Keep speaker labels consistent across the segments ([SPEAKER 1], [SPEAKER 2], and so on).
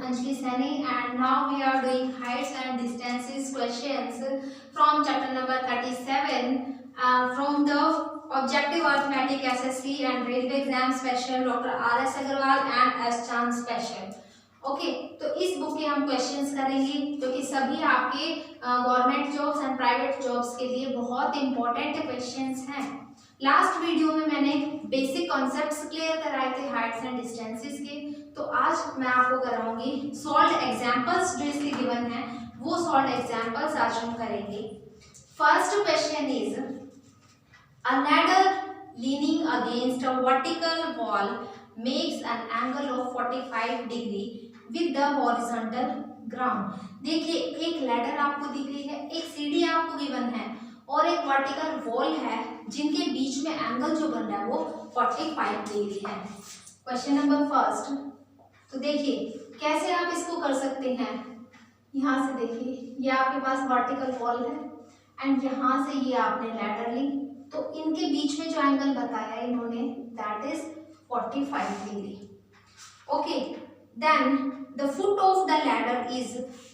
[SPEAKER 1] Anjali Sani, and now we are doing heights and distances questions from chapter number 37 from the Objective Arithmetic SSC and Railway Exam Special Dr. R.S. Agarwal and S. Chand Special. Okay तो इस book के हम questions करेंगे जो कि सभी आपके government jobs and private jobs के लिए बहुत इंपॉर्टेंट क्वेश्चंस हैं। लास्ट वीडियो में मैंने बेसिक कॉन्सेप्ट्स क्लियर कराए थे हाइट्स एंड डिस्टेंसेस के, तो आज मैं आपको कराऊंगी सॉल्व्ड एग्जांपल्स जो इसके गिवन है, वो सॉल्व्ड एग्जांपल्स आज हम करेंगे। First question is a ladder leaning against a vertical wall makes an angle of 45 degree with the horizontal ground. देखिए एक लैडर आपको दी गई है, एक सीढ़ी आपको गिवन है और एक वर्टिकल वॉल है जिनके बीच में एंगल जो बन रहा है वो 45 डिग्री है। क्वेश्चन नंबर फर्स्ट, तो देखिए कैसे आप इसको कर सकते हैं। यहाँ से देखिए ये आपके पास वर्टिकल वॉल है एंड यहाँ से ये आपने लैडर ली, तो इनके बीच में जो एंगल बताया इन्होंने that is 45 degree. Okay, then the foot of the ladder is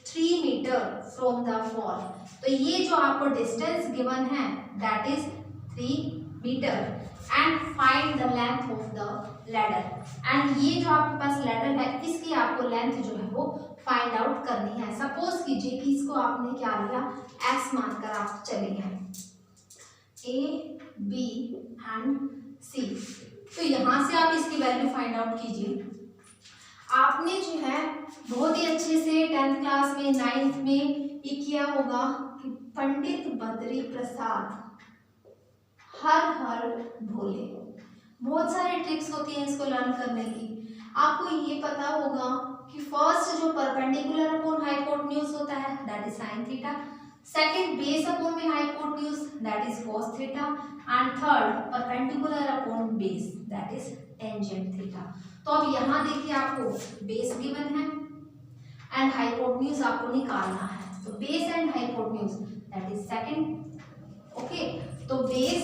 [SPEAKER 1] 3 meter from the wall. तो ये जो आपको डिस्टेंस गिवन है that is 3 meter and find the length of the ladder. And ये जो आपके पास लैडर है इसकी आपको लेंथ जो है वो फाइंड आउट करनी है। सपोज कीजिए कि इसको आपने क्या लिया, एक्स मानकर आप चले हैं, ए बी एंड सी। तो यहाँ से आप इसकी वैल्यू फाइंड आउट कीजिए। आपने जो है बहुत ही अच्छे से 10th क्लास में 9th में ये किया होगा कि पंडित बद्री प्रसाद हर भोले, बहुत सारे ट्रिक्स होती हैं इसको लर्न करने की। आपको ये पता होगा कि फर्स्ट जो परपेंडिकुलर अपॉन हाइपोटेन्यूज होता है that is sine theta, second base upon में hypotenuse that is cos theta and third perpendicular upon base that is tangent theta. तो अब यहाँ देखिए आपको बेस गिवन है एंड हाइपोटेन्यूज आपको निकालना है, तो base and hypotenuse that is second. Okay, तो base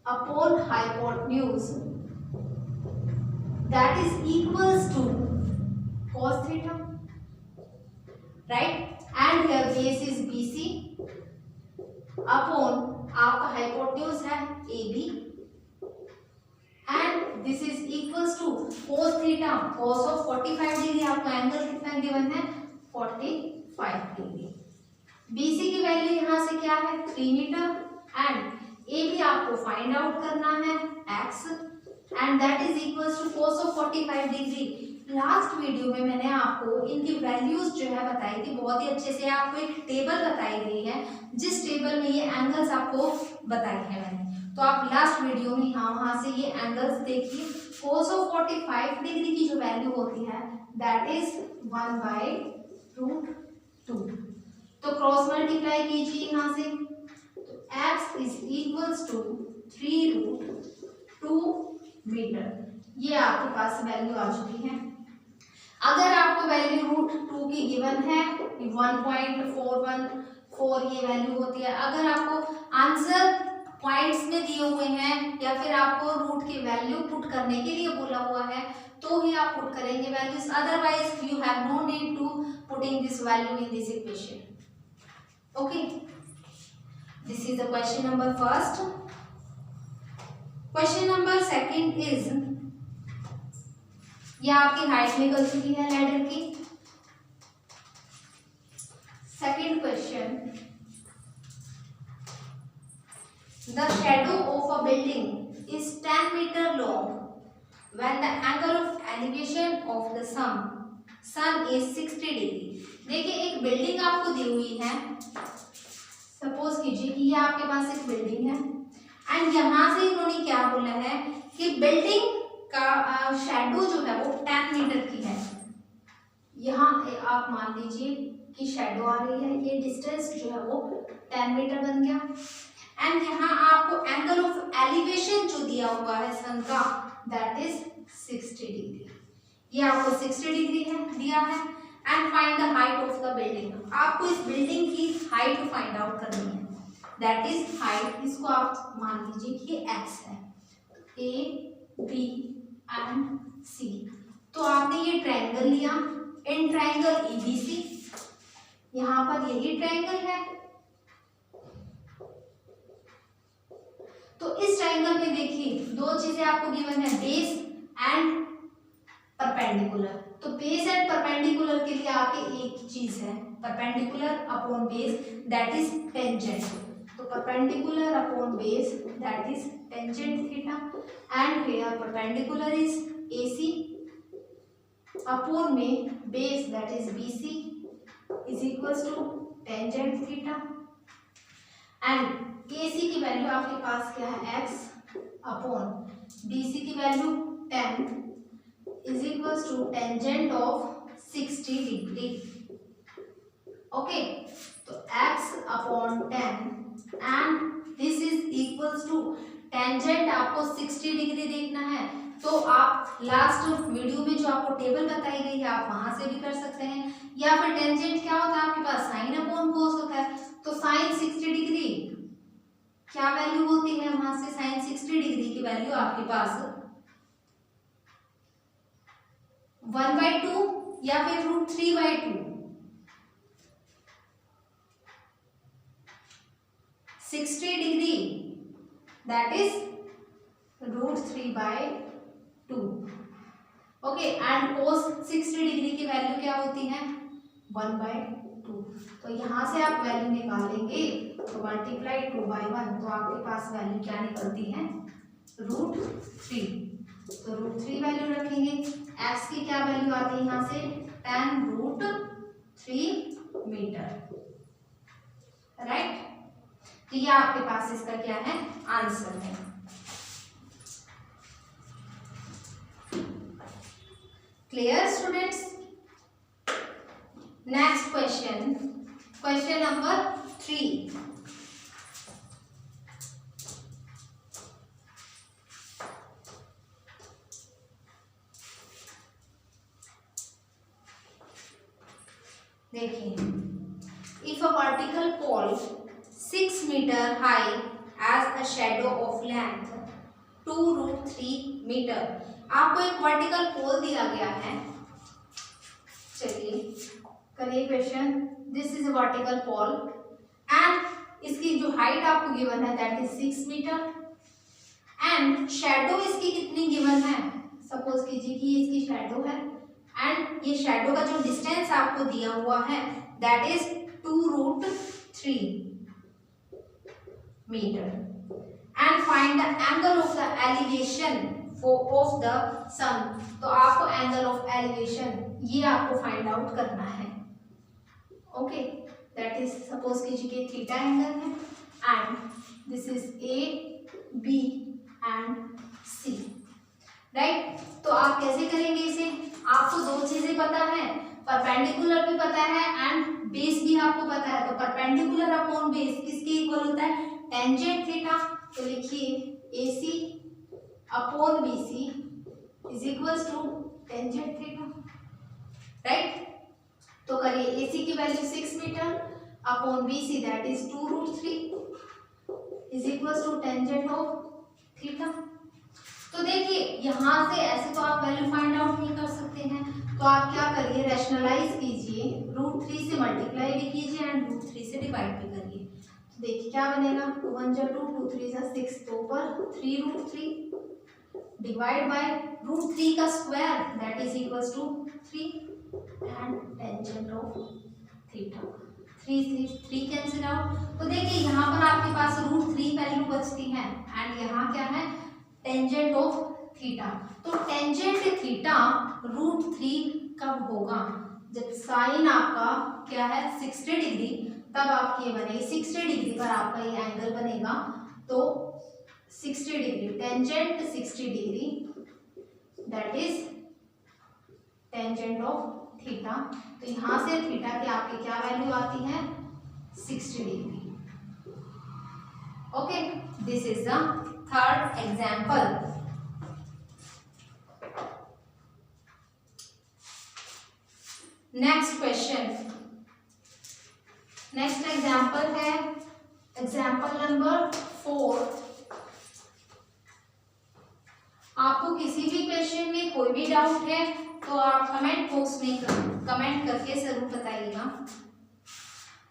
[SPEAKER 1] upon hypotenuse that is equals to cos theta, right, and here base is BC upon आपका हाइपोटेन्यूज है AB and this is equals to cos theta, cos of 45 degree आपका angle कितना given है 45 degree. BC की value यहाँ से क्या है 3 मीटर एंड AB आपको फाइंड आउट करना है x and that is equals to cos of 45 degree. Last video में मैंने आपको इनकी वैल्यूज जो है बताई थी, बहुत ही अच्छे से आपको एक टेबल बताई गई है जिस टेबल में ये एंगल्स आपको बताए हैं मैंने, तो आप लास्ट वीडियो में वहां से ये एंगल्स देखिए। cos ऑफ 45 डिग्री की जो वैल्यू होती है दैट इज 1/√2। तो क्रॉस मल्टीप्लाई कीजिए यहाँ से, तो x is equals to 3√2 meter. ये आपके पास वैल्यू आ चुकी है। अगर आपको वैल्यू √2 की गिवन है 1.414 ये वैल्यू होती है, अगर आपको आंसर पॉइंट्स में दिए हुए हैं या फिर आपको रूट की वैल्यू पुट करने के लिए बोला हुआ है तो ही आप पुट करेंगे values, otherwise you have no need to putting this value in this equation. Okay, this is the question number first. Question number second is, यह आपकी हाइट निकल चुकी है लैडर की। Second question, the shadow of a building is 10 meter long when the angle of elevation of the sun is 60 degree. देखिए एक building आपको दी हुई है, सपोज कीजिए कि ये आपके पास एक बिल्डिंग है एंड यहाँ से इन्होंने क्या बोला है कि बिल्डिंग का शैडो जो है वो 10 मीटर की है। यहाँ आप मान लीजिए कि शैडो आ रही है, ये डिस्टेंस जो है वो 10 मीटर बन गया एंड यहाँ आपको एंगल ऑफ एलिवेशन जो दिया हुआ है सन का दैट इज 60 डिग्री। ये आपको 60 डिग्री है दिया है and find the height of the building. आपको इस बिल्डिंग की हाइट फाइंड आउट करनी है दैट इज हाइट, इसको आप मान लीजिए कि ये x है, A B एंड C। तो आपने ये ट्रायंगल लिया, इन ट्रायंगल ABC, यहाँ पर यही ट्रायंगल है। तो इस ट्रायंगल में देखिए दो चीजें आपको गिवन है, बेस एंड परपेंडिकुलर। तो बेस एंड परपेंडिकुलर के लिए आपके एक चीज है, perpendicular upon base that is tangent. तो perpendicular upon base that is tangent theta, and here perpendicular is AC upon में base that is BC is equals to tangent theta, and AC की value आपके पास क्या है, x अपॉन BC की value 10 is equals to tangent of 60 degree. Okay, तो x upon 10 and this is equals to tangent आपको 60 डिग्री देखना है। तो आप लास्ट वीडियो में जो आपको टेबल बताई गई है आप वहां से भी कर सकते हैं, या फिर टेंजेंट क्या होता है आपके पास, साइन अपॉन कोस होता है। तो साइन 60 डिग्री क्या वैल्यू होती है, वहां से साइन 60 डिग्री की वैल्यू आपके पास 1/2 या फिर √3/2। 60 degree that is √3/2। Okay, and cos 60 degree की वैल्यू क्या होती है, 1/2। तो यहाँ से आप वैल्यू निकालेंगे तो मल्टीप्लाई 2/1, तो आपके पास वैल्यू क्या निकलती है, √3। तो √3 वैल्यू रखेंगे, x की क्या वैल्यू आती है यहाँ से, 10√3 मीटर, राइट। तो ये आपके पास इसका क्या है, आंसर है। Clear students? Next question, question number 3। देखिए, if a vertical pole 6 meter high as a shadow of length 2√3 meter. आपको एक वर्टिकल पोल दिया गया है, चलिए करिए क्वेश्चन। This is a vertical pole and इसकी जो हाइट आपको गिवन है that is 6 meter, and shadow इसकी कितनी गिवन है, सपोज कीजिए कि इसकी शेडो है, एंड ये शेडो का जो डिस्टेंस आपको दिया हुआ है that is 2√3 metre, and find the angle of the elevation of the sun. तो आपको एंगल ऑफ एलिवेशन ये आपको फाइंड आउट करना है। ओके, दैट इज सपोज कीजिए कि थीटा एंगल है, and this is A B and C, right. तो आप कैसे करेंगे इसे, आपको दो चीजें पता है, परपेंडिकुलर भी पता है एंड बेस भी आपको पता है। तो परपेंडिकुलर अपॉन बेस किसके इक्वल होता है, टेंजेंट थीटा। तो लिखिए AC upon BC is equals to tangent theta, right. तो करिए, AC की value 6 meter upon BC that is 2√3 is equals to tangent of theta. तो देखिए यहाँ से ऐसे तो आप वैल्यू फाइंड आउट नहीं कर सकते हैं, तो आप क्या करिए, रैशनलाइज कीजिए, √3 से मल्टीप्लाई भी कीजिए एंड √3 से डिवाइड भी करिए। तो देखिए क्या बनेगा, 2 1 जा 2, 2 3 जा 6, तो ऊपर 3√3 डिवाइड बाय √3 का square that is equals to 3 and tangent of theta. 3 cancel out. तो देखिए यहाँ पर आपके पास √3 वैल्यू बचती है एंड यहाँ क्या है, टेंजेंट ऑफ थीटा। तो टेंजेंट थीटा √3 कब होगा, जब साइन आपका क्या है 60 डिग्री, तब आपकी ये बनेगी 60 डिग्री पर आपका ये एंगल बनेगा। तो 60 degree tangent 60 degree that is tangent of theta. तो यहाँ से थीटा की आपकी क्या वैल्यू आती है, 60 degree. Okay, this is the third example. Next question, next example है एग्जाम्पल नंबर 4। आपको किसी भी क्वेश्चन में कोई भी डाउट है तो आप कमेंट बॉक्स में कमेंट करके जरूर बताइएगा।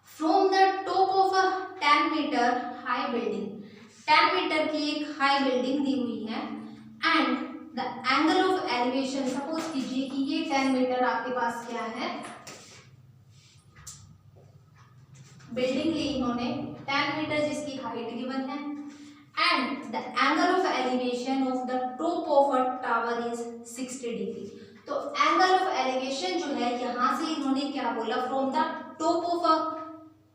[SPEAKER 1] From the top of a 10 meter high building, 10 meter की एक हाई बिल्डिंग दी हुई है and the angle of elevation, suppose कीजिए कि ये 10 मीटर आपके पास क्या है, बिल्डिंग ली इन्होंने 10 मीटर जिसकी हाइट गिवन है and the angle of elevation of the top of a tower is 60 degree. तो एंगल ऑफ एलिवेशन जो है यहाँ से इन्होंने क्या बोला, from the top of a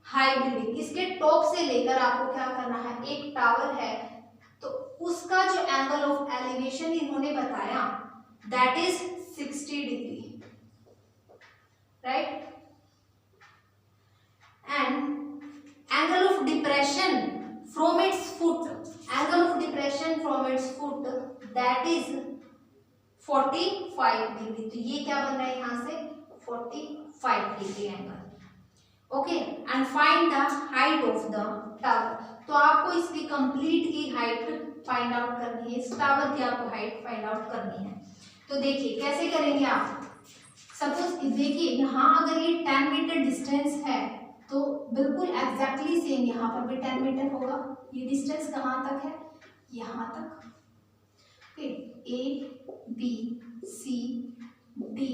[SPEAKER 1] high building, इसके टॉप से लेकर आपको क्या करना है, एक टावर है तो उसका जो एंगल ऑफ एलिवेशन इन्होंने बताया that is 60 degree, right. And angle of depression from its foot, angle of depression from its foot that is 45 degree. तो ये क्या बन रहा है यहाँ से 45 degree angle, okay. And find the height of the tower, तो आपको इसकी कंप्लीट की हाइट फाइंड आउट करनी है, इस टावर की आपको हाइट फाइंड आउट करनी है। तो देखिए कैसे करेंगे आप, सपोज देखिए यहाँ अगर ये 10 मीटर डिस्टेंस है तो बिल्कुल एग्जैक्टली सेम यहाँ पर भी 10 मीटर होगा। ये डिस्टेंस कहाँ तक है, यहाँ तक, okay. A B C D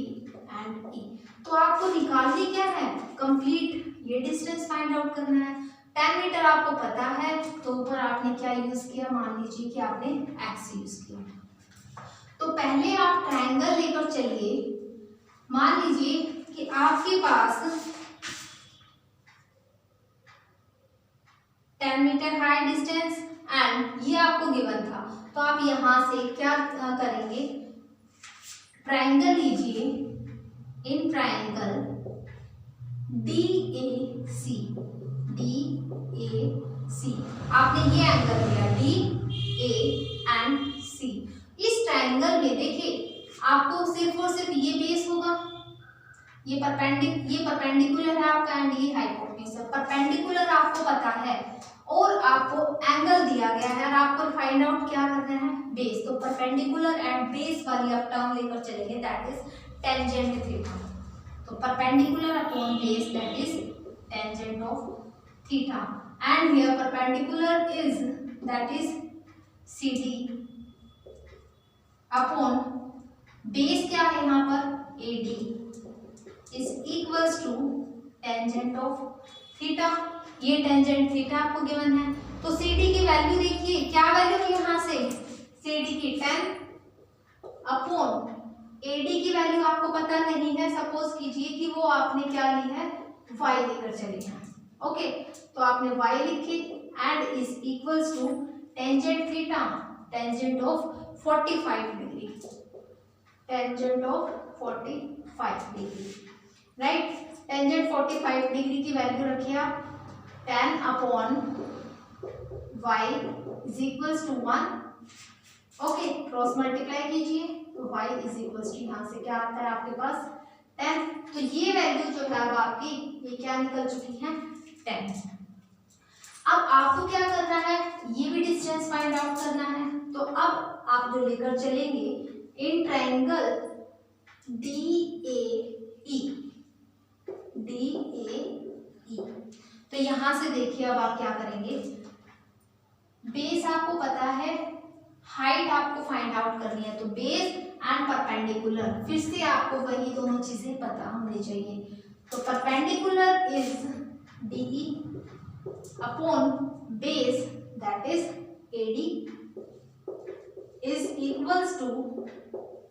[SPEAKER 1] and E, तो आपको निकालनी क्या है, कंप्लीट ये डिस्टेंस फाइंड आउट करना है। 10 मीटर आपको पता है तो ऊपर आपने क्या यूज किया, मान लीजिए कि आपने एक्स यूज किया। तो पहले आप ट्रायंगल लेकर चलिए, मान लीजिए कि आपके पास 10 मीटर हाई डिस्टेंस एंड ये आपको गिवन था, तो आप यहां से क्या करेंगे, ट्रायंगल लीजिए, in triangle D A C, D A C, आपने ये एंगल लिया डी ए एंड सी। इस ट्रायंगल में देखिए आपको सिर्फ और सिर्फ ये बेस होगा, ये परपेंडिकुलर है आपका एंड ये हाइपोटेन्यूज है। परपेंडिकुलर आपको पता है और आपको एंगल दिया गया है और आपको फाइंड आउट क्या करना है, बेस। तो परपेंडिकुलर एंड बेस वाली आप टर्म लेकर चलेंगे दैट इज टेंजेंट थीटा। तो perpendicular upon base that is tangent of theta and here perpendicular is that is CD upon base क्या है यहाँ पर AD is equals to tangent of theta. ये टेंजेंट थीटा आपको given है, तो CD की वैल्यू देखिए, क्या वैल्यू है यहाँ से, CD की 10 अपॉन AD की वैल्यू आपको पता नहीं है, सपोज कीजिए कि वो आपने क्या ली है, y लेकर चली है, ओके। तो आपने y लिखी and is equals to tangent theta, tangent of 45 degree, tangent of 45 degree, right. Tangent 45 degree की वैल्यू रखिए आप 10 upon y is equals to 1, okay. Cross multiply कीजिए तो y इज इक्वल्स टू यहाँ से क्या आता है आपके पास 10। तो ये वैल्यू जो है अब आपकी ये क्या निकल चुकी है 10। अब आपको क्या करना है, ये भी डिस्टेंस फाइंड आउट करना है। तो अब आप जो लेकर चलेंगे इन ट्रायंगल DAE, तो यहां से देखिए अब आप क्या करेंगे, बेस आपको पता है, हाइट आपको फाइंड आउट करनी है, तो बेस एंड परपेंडिकुलर, फिर से आपको वही दोनों चीजें पता होनी चाहिए। तो perpendicular is DE upon base that is AD is equals to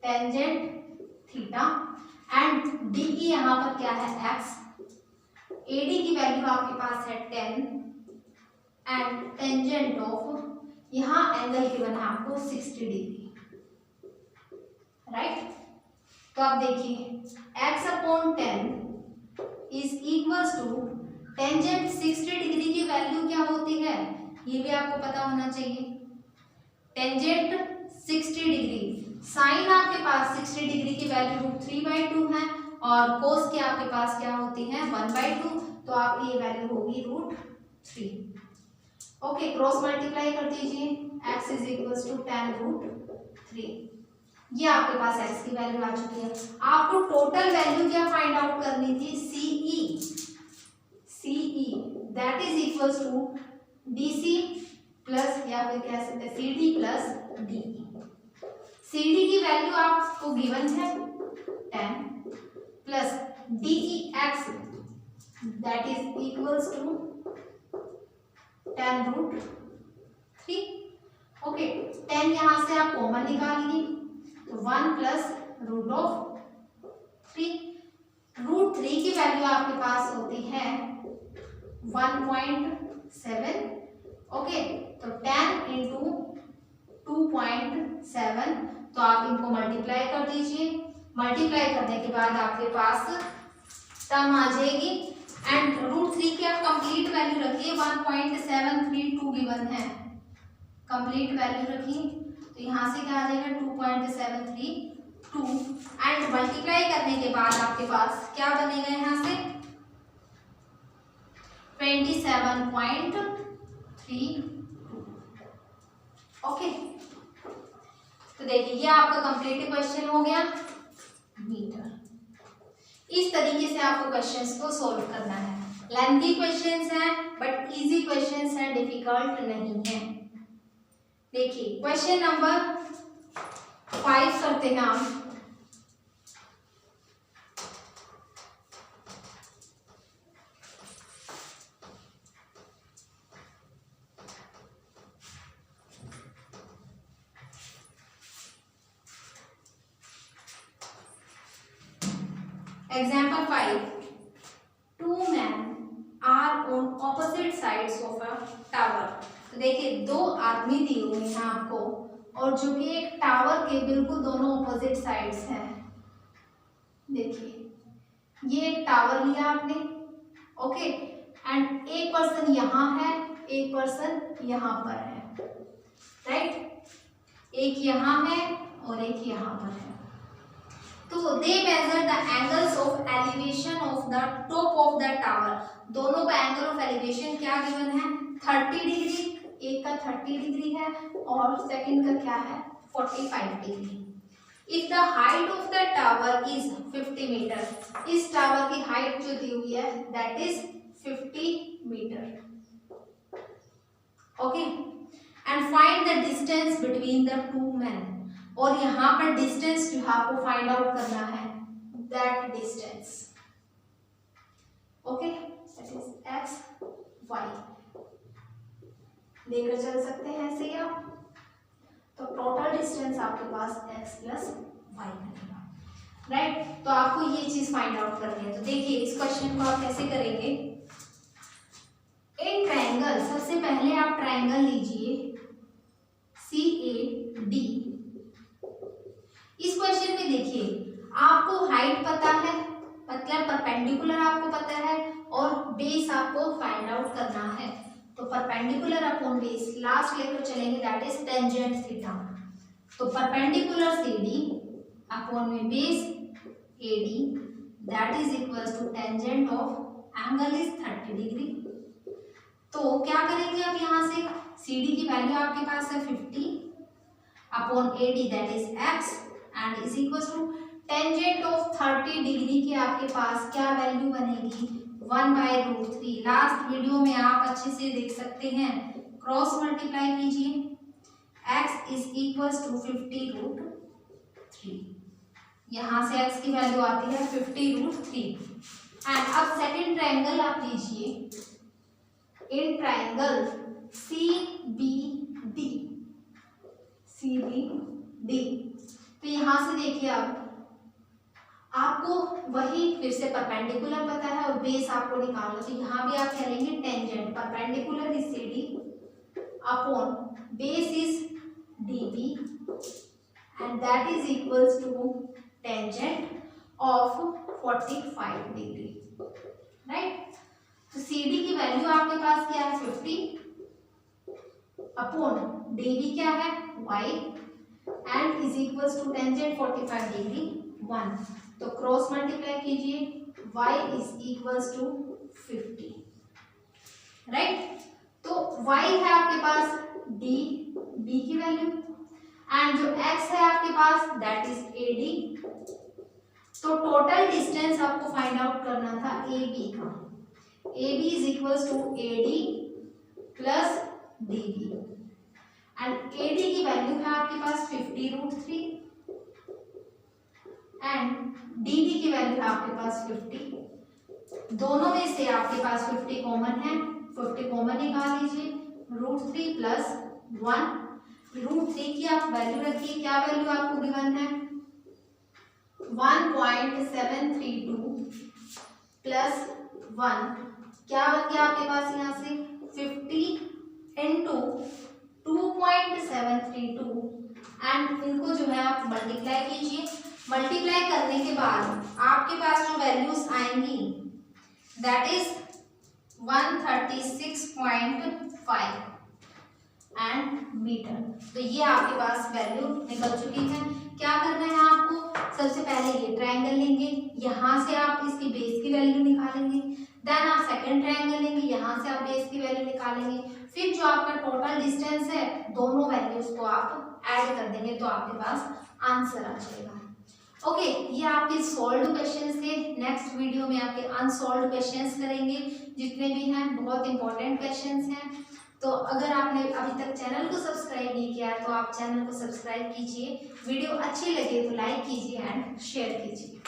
[SPEAKER 1] tangent theta and DE यहाँ पर क्या है x, AD की वैल्यू आपके पास है 10 एंड टेंजेंट ऑफ यहाँ एंगल गिवन है आपको 60 डिग्री, राइट। तो आप देखिए x upon 10 is equals to tangent 60 degree की वैल्यू क्या होती है, ये भी आपको पता होना चाहिए। टेंजेंट 60 डिग्री, साइन आपके पास 60 डिग्री की वैल्यू √3/2 है और कोस की आपके पास क्या होती है 1/2, तो आप ये वैल्यू होगी √3, ओके। क्रॉस मल्टीप्लाई कर दीजिए x इज इक्वल्स टू 10 √3, ये आपके पास x की वैल्यू आ चुकी है। आपको टोटल वैल्यू क्या फाइंड आउट करनी थी, CE that is equals to DC plus या फिर कह सकते हैं CD प्लस DE। CD की वैल्यू आपको गिवन है 10 plus DEX that is equals to 10√3। Okay, 10 यहां से आप कॉमन निकालिए तो 1 प्लस √3। √3 की वैल्यू आपके पास होती है 1.7। ओके, तो 10 इंटू 2.7, तो आप इनको मल्टीप्लाई कर दीजिए। मल्टीप्लाई करने के बाद आपके पास टर्म आ जाएगी एंड √3 की आप कंप्लीट वैल्यू रखिए, 1.732 गिवन है, कंप्लीट वैल्यू रखिए तो यहाँ से क्या आ जाएगा 2.732 एंड मल्टीप्लाई करने के बाद आपके पास क्या बनेगा यहाँ से 27.32। ओके, तो देखिए ये आपका कंप्लीट क्वेश्चन हो गया मीटर। इस तरीके से आपको क्वेश्चंस को सॉल्व करना है। लेंथी क्वेश्चंस हैं बट इजी क्वेश्चंस हैं, डिफिकल्ट नहीं है। देखिए क्वेश्चन नंबर 5 करते हैं हम। Example 5. Two men are on opposite sides of a tower. तो देखिए दो आदमी दिए हुए हैं आपको और जो कि एक टावर के बिल्कुल दोनों ऑपोजिट साइड्स हैं। देखिए ये एक टावर लिया आपने, ओके, एंड एक पर्सन यहाँ है, एक पर्सन यहाँ पर है, राइट, एक यहाँ है और एक यहाँ पर है। तो they measure the angles of elevation of the top of the tower. दोनों का एंगल ऑफ एलिवेशन क्या गिवन है 30 डिग्री, एक का 30 डिग्री है और सेकंड का क्या है 45 degree. If the height of the tower is 50 meter, इस टावर की हाइट जो दी हुई है that is 50 meter. Okay, and find the distance between the two man. और यहाँ पर डिस्टेंस जो है आपको फाइंड आउट करना है, that distance, okay, that is x y लेकर चल सकते हैं ऐसे आप। तो टोटल डिस्टेंस आपके पास x प्लस y बनेगा, राइट। तो आपको ये चीज फाइंड आउट करनी है। तो देखिए इस क्वेश्चन को आप कैसे करेंगे। इन ट्रायंगल, सबसे पहले आप ट्रायंगल लीजिए CAD। इस क्वेश्चन में देखिए आपको हाइट पता है, मतलब परपेंडिकुलर आपको पता है और बेस आपको फाइंड आउट करना है। तो परपेंडिकुलर अपॉन बेस लास्ट लेकर चलेंगे, दैट इज टेंजेंट थीटा। तो परपेंडिकुलर CD अपॉन में base AD that is equals to tangent of angle is 30 degree. तो क्या करेंगे अब यहाँ से CD की वैल्यू आपके पास है 50 upon AD that is x and is equal to tangent of 30 degree की आपके पास क्या वैल्यू बनेगी 1/√3। लास्ट वीडियो में आप अच्छे से देख सकते हैं, क्रॉस मल्टीप्लाई कीजिए, x इज इक्वल टू 50√3। यहाँ से x की वैल्यू आती है 50√3। एंड अब सेकेंड ट्रायंगल आप लीजिए, इन ट्रायंगल CBD। तो यहाँ से देखिए अब आपको वही फिर से परपेंडिकुलर पता है और बेस आपको निकालना। तो यहाँ भी आप करेंगे tangent, perpendicular is CD upon base is DB and that is equals to tangent of 45 degree, right. तो CD की वैल्यू आपके पास क्या है 50 अपॉन DB क्या है y and is equals to tangent 45 degree 1। तो क्रॉस मल्टीप्लाई कीजिए, y is equals to 50, right. तो y है आपके पास D B की वैल्यू एंड जो x है आपके पास, दैट इज AD। तो टोटल डिस्टेंस आपको फाइंड आउट करना था AB का। AB is equals to AD plus DB and AD की वैल्यू है आपके पास 50√3 एंड DB की वैल्यू है आपके पास 50। दोनों में से आपके पास 50 कॉमन है, 50 कॉमन निकाल लीजिए। √3 प्लस 1, √3 की आप वैल्यू रखिए, क्या वैल्यू आपको गिवन है 1.732 प्लस 1, क्या बन गया आपके पास यहाँ से 50 इंटू 2.732 एंड इनको जो है आप मल्टीप्लाई कीजिए। मल्टीप्लाई करने के बाद आपके पास जो वैल्यूज आएंगी दैट इज 136.5 एंड मीटर। तो ये आपके पास वैल्यू निकल चुकी है। क्या करना है आपको, सबसे पहले ये ट्रायंगल लेंगे, यहाँ से आप इसकी बेस की वैल्यू निकालेंगे, देन आप सेकंड ट्रायंगल लेंगे, यहाँ से आप बेस की वैल्यू निकालेंगे, फिर जो आपका टोटल डिस्टेंस है दोनों वैल्यूज को आप ऐड कर देंगे तो आपके पास आंसर आ जाएगा। ओके, ये आपके सॉल्व्ड क्वेश्चंस थे। नेक्स्ट वीडियो में आपके अनसॉल्व्ड क्वेश्चंस करेंगे, जितने भी हैं बहुत इंपॉर्टेंट क्वेश्चंस हैं। तो अगर आपने अभी तक चैनल को सब्सक्राइब नहीं किया तो आप चैनल को सब्सक्राइब कीजिए, वीडियो अच्छी लगे तो लाइक कीजिए एंड शेयर कीजिए।